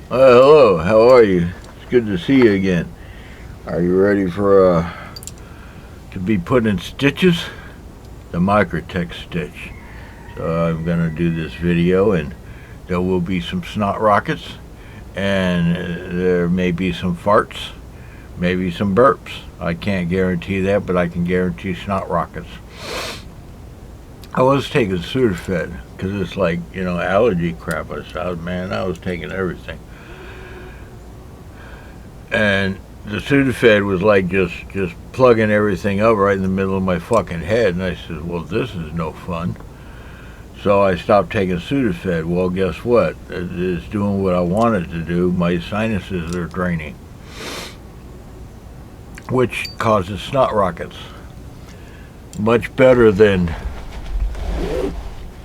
Hello, how are you? It's good to see you again. Are you ready for to be put in stitches? The Microtech stitch. So I'm gonna do this video, and there will be some snot rockets, and there may be some farts, maybe some burps. I can't guarantee that, but I can guarantee snot rockets. I was taking Sudafed because it's like, allergy crap. I was taking everything. And the Sudafed was like just plugging everything up right in the middle of my fucking head. And I said, well, this is no fun. So I stopped taking Sudafed. Well, guess what? It is doing what I wanted to do. My sinuses are draining, which causes snot rockets. Much better than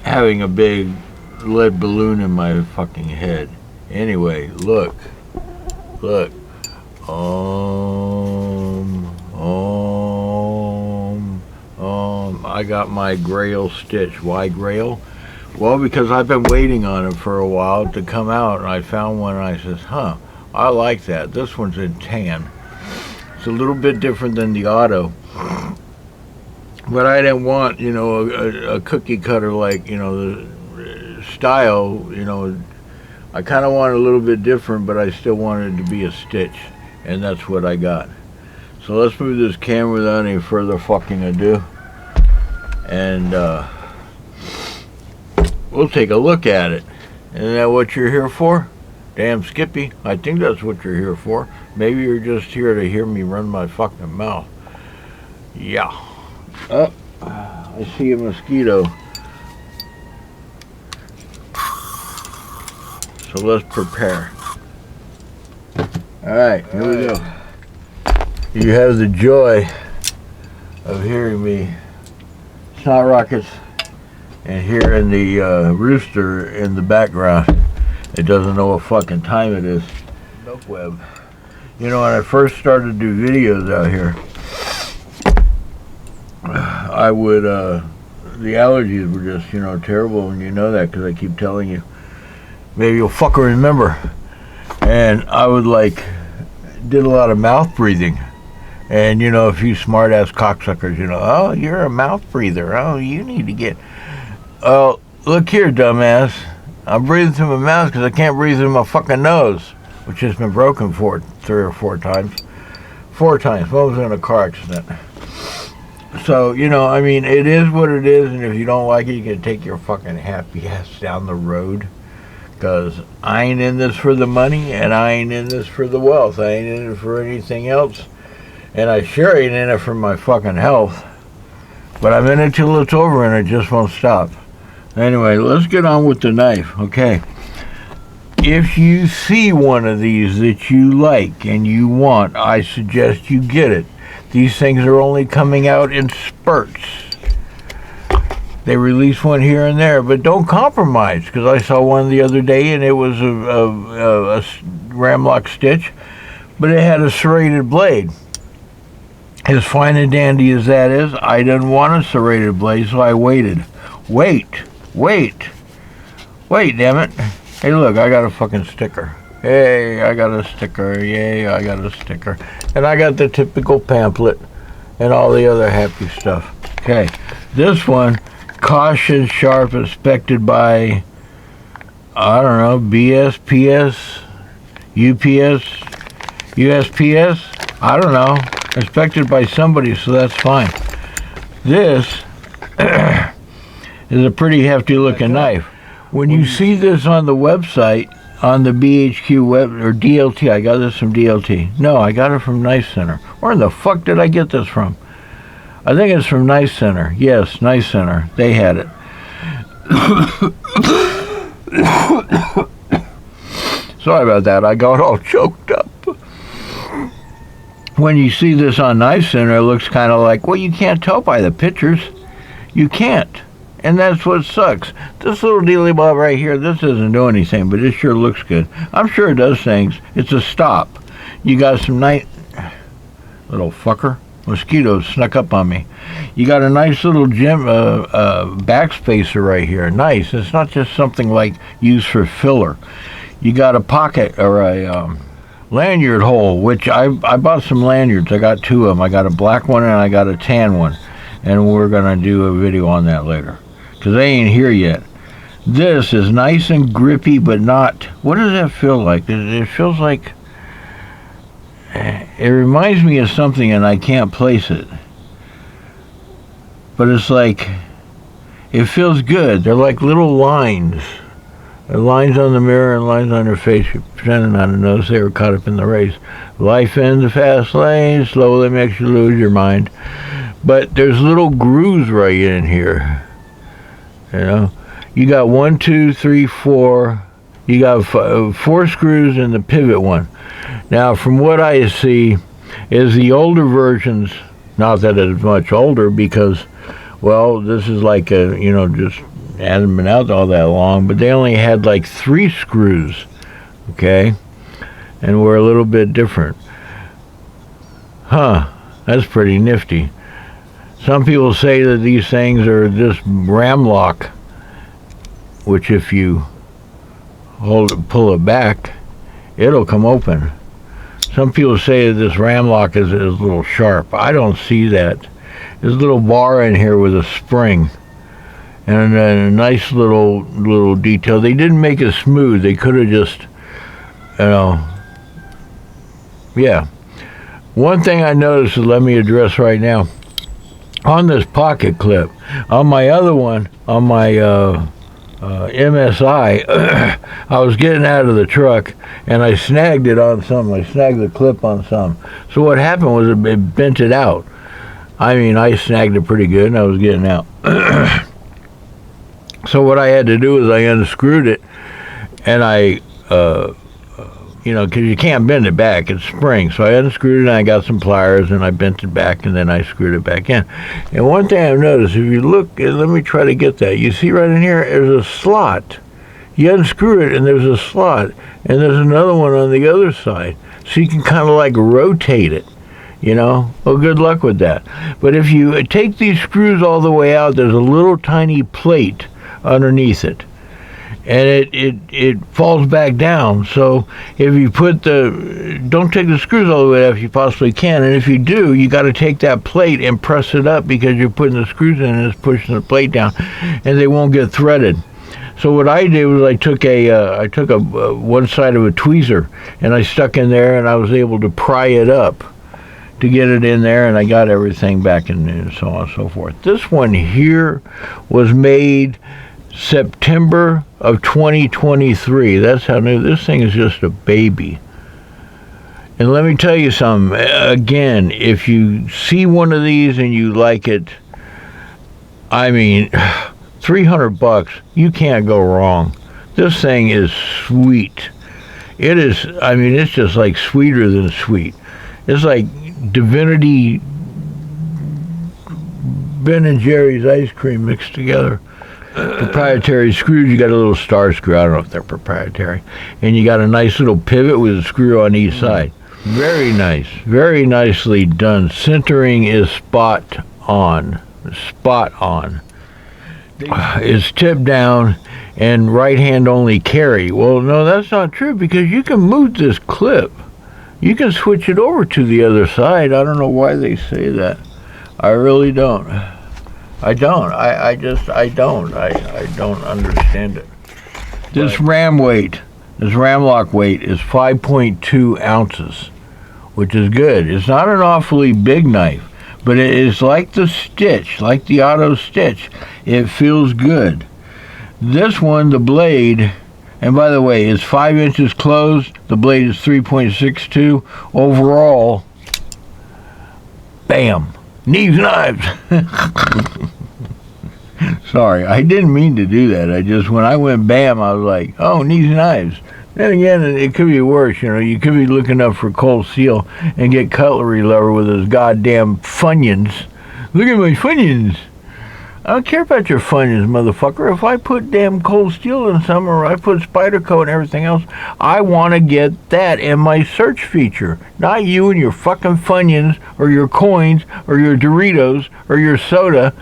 having a big lead balloon in my fucking head. Anyway, look. I got my Grail stitch. Why Grail? Well, because I've been waiting on it for a while to come out, and I found one and I says, I like that. This one's in tan. It's a little bit different than the auto. But I didn't want, a cookie cutter like, the style, I kind of wanted a little bit different, but I still wanted it to be a stitch. And that's what I got. So let's move this camera without any further fucking ado. And we'll take a look at it. Isn't that what you're here for? Damn Skippy, I think that's what you're here for. Maybe you're just here to hear me run my fucking mouth. Yeah. Oh, I see a mosquito. So let's prepare. Alright, here we go. You have the joy of hearing me snot rockets and hearing the rooster in the background. It doesn't know what fucking time it is. Milk web. When I first started to do videos out here, I would, the allergies were just, terrible, and you know that because I keep telling you. Maybe you'll fucking remember. And I would did a lot of mouth breathing. And, a few smart ass cocksuckers, oh, you're a mouth breather. Oh, you need to get, oh, look here, dumbass. I'm breathing through my mouth because I can't breathe through my fucking nose, which has been broken for 3 or 4 times. 4 times. One was in a car accident. So, it is what it is, and if you don't like it, you can take your fucking happy ass down the road. Because I ain't in this for the money, and I ain't in this for the wealth. I ain't in it for anything else. And I sure ain't in it for my fucking health. But I'm in it till it's over, and it just won't stop. Anyway, let's get on with the knife, okay? If you see one of these that you like and you want, I suggest you get it. These things are only coming out in spurts. They release one here and there, but don't compromise, because I saw one the other day and it was a RAM-LOK stitch, but it had a serrated blade. As fine and dandy as that is, I didn't want a serrated blade, so I waited. Wait, damn it. Hey, look, I got a fucking sticker. Hey, I got a sticker. Yay, I got a sticker. And I got the typical pamphlet and all the other happy stuff. Okay, this one, caution sharp, inspected by, I don't know, BSPS, UPS, USPS, I don't know, inspected by somebody, so that's fine. This is a pretty hefty looking knife. When you see this on the website, on the BHQ web, or DLT, I got this from DLT. No, I got it from Knife Center. Where the fuck did I get this from? I think it's from Knife Center. Yes, Knife Center. They had it. Sorry about that. I got all choked up. When you see this on Knife Center, it looks kind of like, well, you can't tell by the pictures. You can't. And that's what sucks. This little dealy bob right here, this doesn't do anything, but it sure looks good. I'm sure it does things. It's a stop. You got some nice... Little fucker. Mosquitoes snuck up on me. You got a nice little backspacer right here. Nice. It's not just something like used for filler. you got a pocket or a lanyard hole, which I bought some lanyards. I got 2 of them. I got a black one and I got a tan one, and we're gonna do a video on that later because they ain't here yet. This is nice and grippy, but not. What does that feel like? It feels like it reminds me of something, and I can't place it. But it's like it feels good. They're like little lines. Lines on the mirror and lines on her face, pretending not to notice they were caught up in the race. Life in the fast lane slowly makes you lose your mind. But there's little grooves right in here. You know, you got 1, 2, 3, 4. You got 4 screws in the pivot one. Now, from what I see, is the older versions. Not that it's much older, because, well, this is like a, you know, just hadn't been out all that long, but they only had like 3 screws, okay, and were a little bit different. That's pretty nifty. Some people say that these things are just RAM-LOK, which if you pull it back, it'll come open. Some people say that this RAM-LOK is a little sharp. I don't see that. There's a little bar in here with a spring and a nice little detail. They didn't make it smooth. They could have just, you know, yeah. One thing I noticed, is let me address right now, on this pocket clip, on my other one, on my MSI, I was getting out of the truck and I snagged it on something. I snagged the clip on something. So what happened was it bent it out. I mean, I snagged it pretty good and I was getting out. So what I had to do is I unscrewed it, and I, you know, because you can't bend it back, it's spring. So I unscrewed it, and I got some pliers, and I bent it back, and then I screwed it back in. And one thing I've noticed, if you look, let me try to get that. You see right in here, there's a slot. You unscrew it, and there's a slot, and there's another one on the other side. So you can kind of like rotate it. You know, well, good luck with that. But if you take these screws all the way out, there's a little tiny plate underneath it, and it falls back down. So if you don't take the screws all the way out if you possibly can, and if you do, you got to take that plate and press it up, because you're putting the screws in and it's pushing the plate down, and they won't get threaded. So what I did was I took a one side of a tweezer and I stuck in there, and I was able to pry it up to get it in there, and I got everything back in, and so on and so forth. This one here was made September of 2023. That's how new. This thing is just a baby. And let me tell you something. Again, if you see one of these and you like it, I mean, $300, you can't go wrong. This thing is sweet. It is, I mean, it's just like sweeter than sweet. It's like Divinity Ben and Jerry's ice cream mixed together. Proprietary screws. You got a little star screw. I don't know if they're proprietary. And you got a nice little pivot with a screw on each side. Very nice. Very nicely done. Centering is spot on. Spot on. It's tipped down and right hand only carry. Well, no, that's not true, because you can move this clip. You can switch it over to the other side. I don't know why they say that. I really don't. I don't. I don't understand it. This RAM-LOK weight is 5.2 ounces, which is good. It's not an awfully big knife, but it is like the Stitch, like the Auto Stitch. It feels good. This one, the blade, and by the way, it's 5 inches closed. The blade is 3.62. Overall, bam, knives, knives. Sorry, I didn't mean to do that. I just, when I went bam, I was like, oh, knives, knives. Then again, it could be worse. You know, you could be looking up for cold steel and get cutlery lever with his goddamn Funyuns. Look at my Funyuns. I don't care about your Funyuns, motherfucker. If I put damn cold steel in some, or I put spider coat and everything else, I want to get that in my search feature. Not you and your fucking Funyuns, or your coins, or your Doritos, or your soda.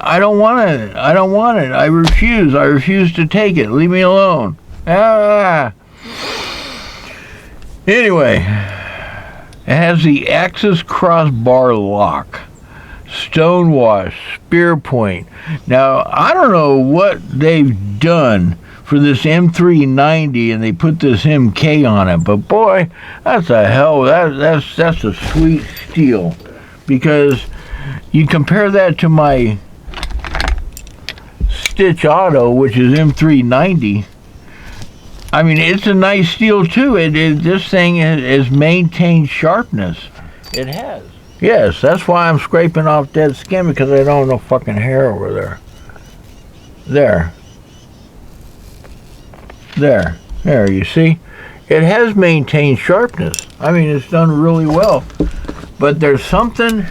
I don't want it. I don't want it. I refuse. I refuse to take it. Leave me alone. Ah. Anyway, it has the axis crossbar lock, stonewash, spear point. Now, I don't know what they've done for this M390, and they put this MK on it, but boy, that's a sweet steel, because you compare that to my Stitch Auto, which is M390. I mean, it's a nice steel too. This thing has maintained sharpness. It has. Yes, that's why I'm scraping off dead skin, because I don't have no fucking hair over there. There, you see? It has maintained sharpness. I mean, it's done really well. But there's something...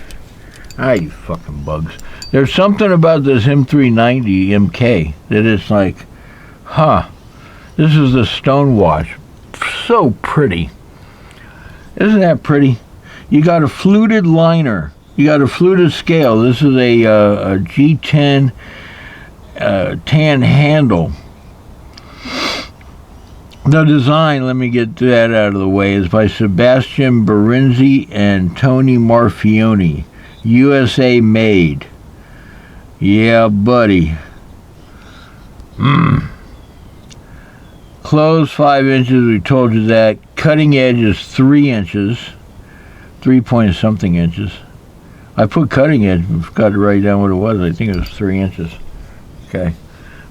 you fucking bugs. There's something about this M390 MK that it's like, this is the stonewash. So pretty. Isn't that pretty? You got a fluted liner. You got a fluted scale. This is a G10 tan handle. The design, let me get that out of the way, is by Sebastian Barenzi and Tony Marfione. USA made. Yeah, buddy. Close 5 inches, we told you that. Cutting edge is 3 inches. 3 point something inches. I put cutting edge, got to write down what it was. I think it was 3 inches. Okay.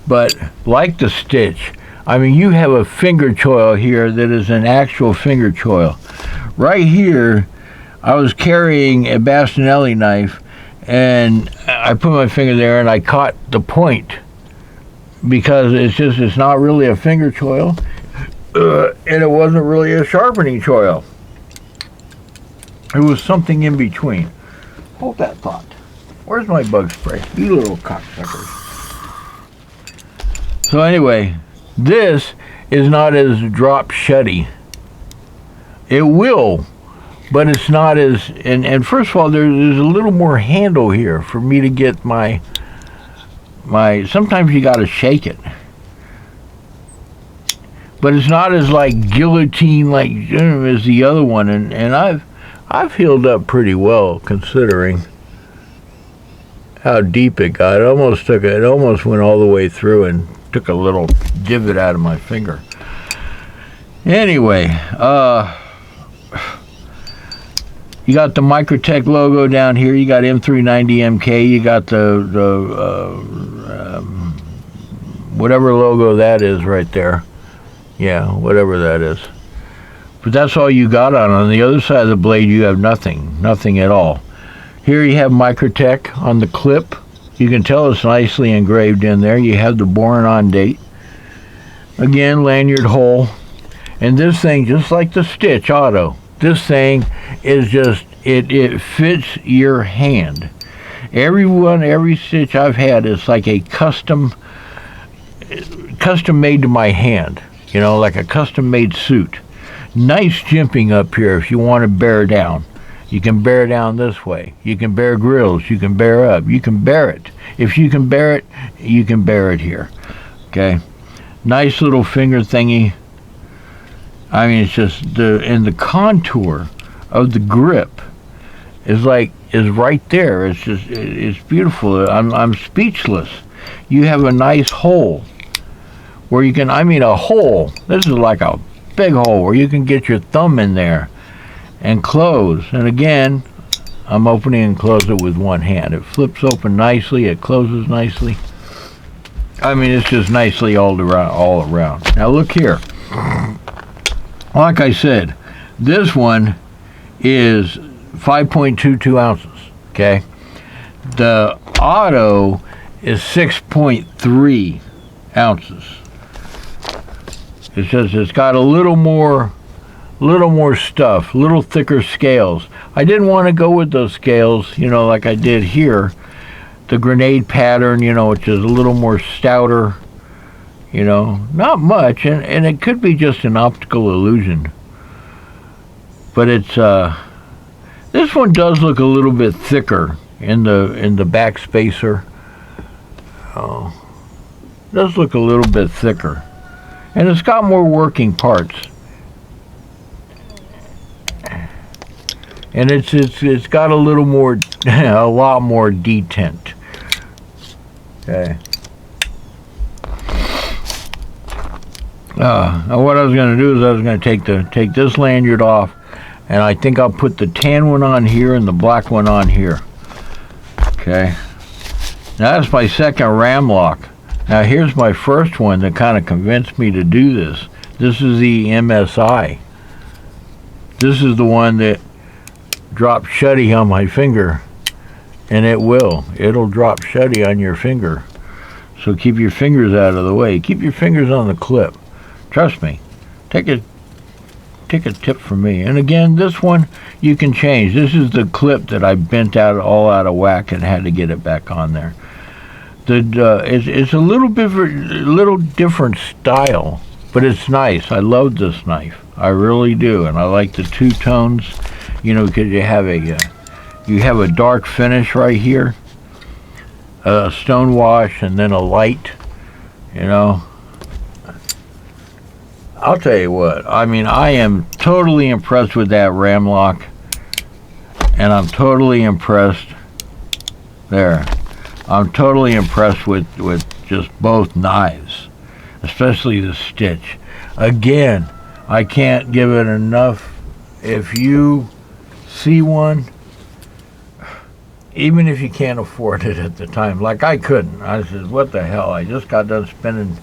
But like the Stitch, I mean, you have a finger choil here that is an actual finger choil. Right here, I was carrying a Bastinelli knife, and I put my finger there and I caught the point, because it's not really a finger choil, and it wasn't really a sharpening choil. It was something in between. Hold that thought. Where's my bug spray? You little cocksuckers. So anyway, this is not as drop shutty. It will, but it's not as, and first of all, there's a little more handle here for me to get my, sometimes you got to shake it. But it's not as like guillotine like as the other one, and I've healed up pretty well considering how deep it got. It almost went all the way through and took a little divot out of my finger. Anyway, you got the Microtech logo down here. You got M390 MK. You got the whatever logo that is right there. Yeah, whatever that is. But that's all you got on. On the other side of the blade, you have nothing at all. Here you have Microtech on the clip. You can tell it's nicely engraved in there. You have the born on date. Again, lanyard hole. And this thing, just like the Stitch Auto, this thing is just, it fits your hand. Every stitch I've had is like a custom made to my hand. You know, like a custom made suit. Nice jimping up here if you want to bear down. You can bear down this way. You can bear grills. You can bear up. You can bear it. If you can bear it, you can bear it here. Okay. Nice little finger thingy. I mean, it's just the contour of the grip is right there. It's just, it's beautiful. I'm speechless. You have a nice hole where you can, I mean, a hole. This is like a big hole where you can get your thumb in there and close. And again, I'm opening and close it with one hand. It flips open nicely. It closes nicely. I mean, it's just nicely all around. Now look here. Like I said, this one is 5.22 ounces. Okay. The Auto is 6.3 ounces. It's just, it's got a little more stuff, little thicker scales. I didn't want to go with those scales, you know, like I did here. The grenade pattern, you know, which is a little more stouter, you know, not much, and it could be just an optical illusion. But it's, this one does look a little bit thicker in the back spacer. Oh, it does look a little bit thicker. And it's got more working parts. and it's got a little more, a lot more detent. Okay. Now what I was going to do is I was going to take this lanyard off, and I think I'll put the tan one on here and the black one on here. Okay. Now that's my second RAM-LOK. Now here's my first one that kind of convinced me to do this. This is the MSI. This is the one that drops shutty on my finger, and it'll drop shutty on your finger. So keep your fingers out of the way. Keep your fingers on the clip. Trust me. Take a tip from me. And again, this one you can change. This is the clip that I bent all out of whack and had to get it back on there. It's a little different style, but it's nice. I love this knife. I really do, and I like the two tones. You know, because you have a dark finish right here, a stone wash, and then a light. You know, I'll tell you what. I mean, I am totally impressed with that RAM-LOK, and I'm totally impressed. There, I'm totally impressed with just both knives, especially the Stitch. Again, I can't give it enough. If you see one, even if you can't afford it at the time, like I couldn't. I said, what the hell? I just got done spending,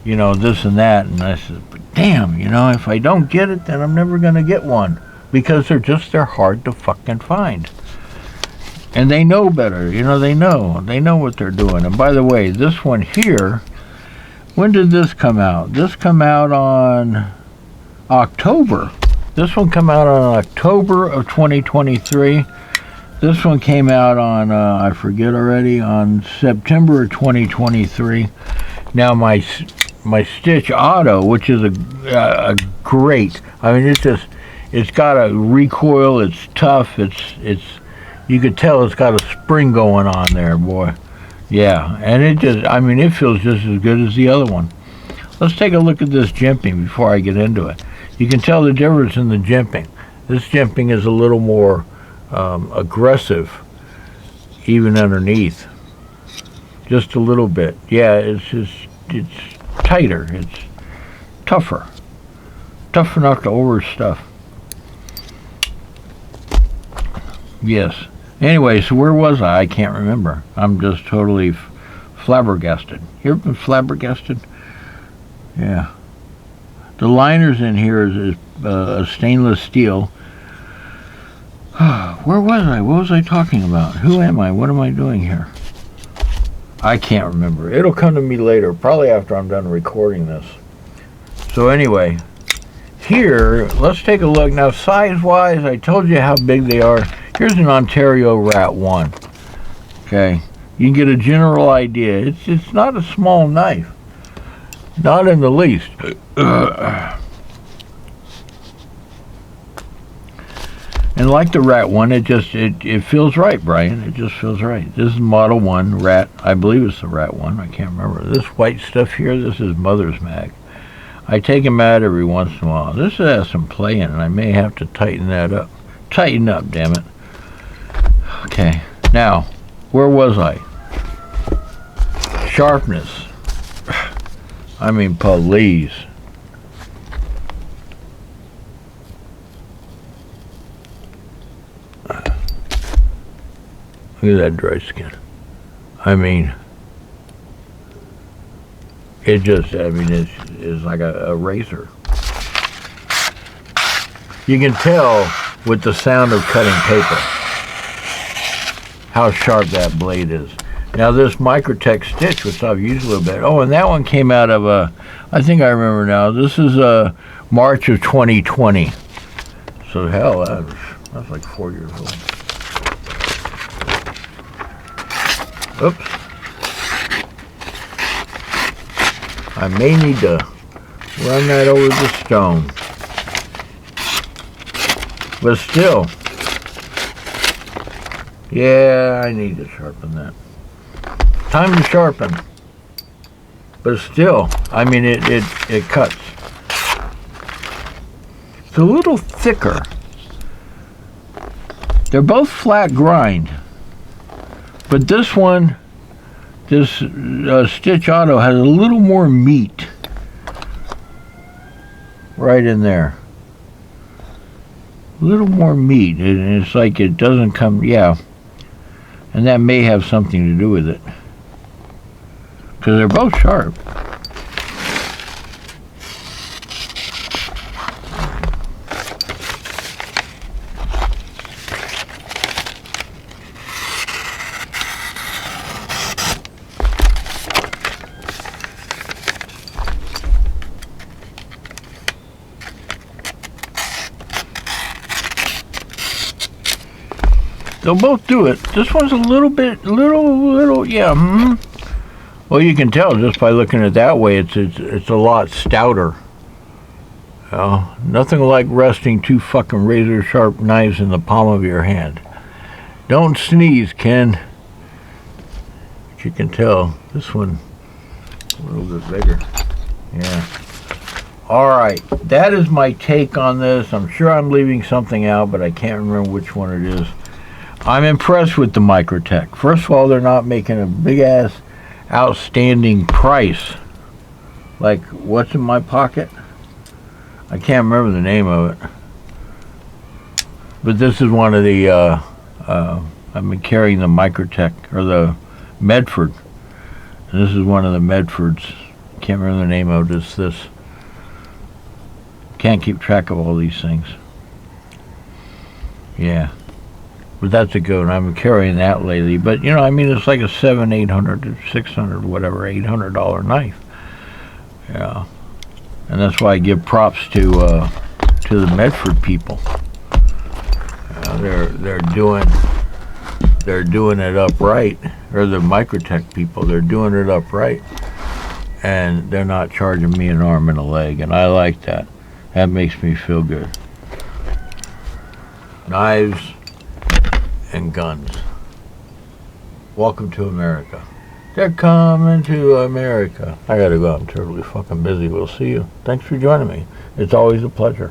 you know, this and that, and I said, but damn, you know, if I don't get it, then I'm never going to get one, because they're hard to fucking find. And they know better, you know, they know what they're doing. And by the way, this one here, when did this come out? This come out on October. This one came out on October of 2023. This one came out on, I forget already, on September of 2023. Now my Stitch Auto, which is a great, I mean, it's got a recoil, it's tough, it's you could tell it's got a spring going on there, boy. Yeah, and it feels just as good as the other one. Let's take a look at this jimping before I get into it. You can tell the difference in the jimping. This jimping is a little more aggressive, even underneath. Just a little bit. Yeah, it's tighter. It's tougher. Tough enough to overstuff. Yes. Anyway, so where was I? I can't remember. I'm just totally flabbergasted. You ever been flabbergasted? Yeah. The liners in here is a stainless steel. Where was I? What was I talking about? Who am I? What am I doing here? I can't remember. It'll come to me later, probably after I'm done recording this. So anyway, here, let's take a look. Now, size-wise, I told you how big they are. Here's an Ontario Rat 1. Okay, you can get a general idea. It's not a small knife. Not in the least. And like the Rat 1, it feels right, Brian. It just feels right. This is Model 1 Rat. I believe it's the Rat 1. I can't remember. This white stuff here, this is Mother's Mag. I take them out every once in a while. This has some play in it, and I may have to tighten that up. Tighten up, damn it. Okay, now, where was I? Sharpness. I mean, please. Look at that dry skin. I mean, it's like a razor. You can tell with the sound of cutting paper how sharp that blade is. Now this Microtech Stitch, which I've used a little bit. Oh, and that one came out of I think I remember now. This is March of 2020. So hell, that's like 4 years old. Oops. I may need to run that over the stone. But still, yeah, I need to sharpen that. Time to sharpen. But still, I mean, it cuts. It's a little thicker They're both flat grind, but this one, this Stitch Auto has a little more meat right in there. A little more meat, and it's like it doesn't come, yeah. And that may have something to do with it, because they're both sharp. They'll both do it. This one's a little, yeah. Well, you can tell just by looking at it that way. It's a lot stouter. Nothing like resting two fucking razor sharp knives in the palm of your hand. Don't sneeze, Ken. But you can tell this one a little bit bigger. Yeah. All right, that is my take on this. I'm sure I'm leaving something out, but I can't remember which one it is. I'm impressed with the Microtech. First of all, they're not making a big-ass outstanding price. Like, what's in my pocket? I can't remember the name of it. But this is one of the, I've been carrying the Microtech, or the Medford. And this is one of the Medfords. Can't remember the name of it. It's this. Can't keep track of all these things. Yeah. But that's a good one. I've been carrying that lately. But, you know, I mean, it's like a $700, $800, $600, whatever, $800 knife. Yeah. And that's why I give props to the Medford people. They're doing it upright. Or the Microtech people, they're doing it upright. And they're not charging me an arm and a leg. And I like that. That makes me feel good. Knives and guns. Welcome to America. They're coming to America. I gotta go. I'm terribly fucking busy. We'll see you. Thanks for joining me. It's always a pleasure.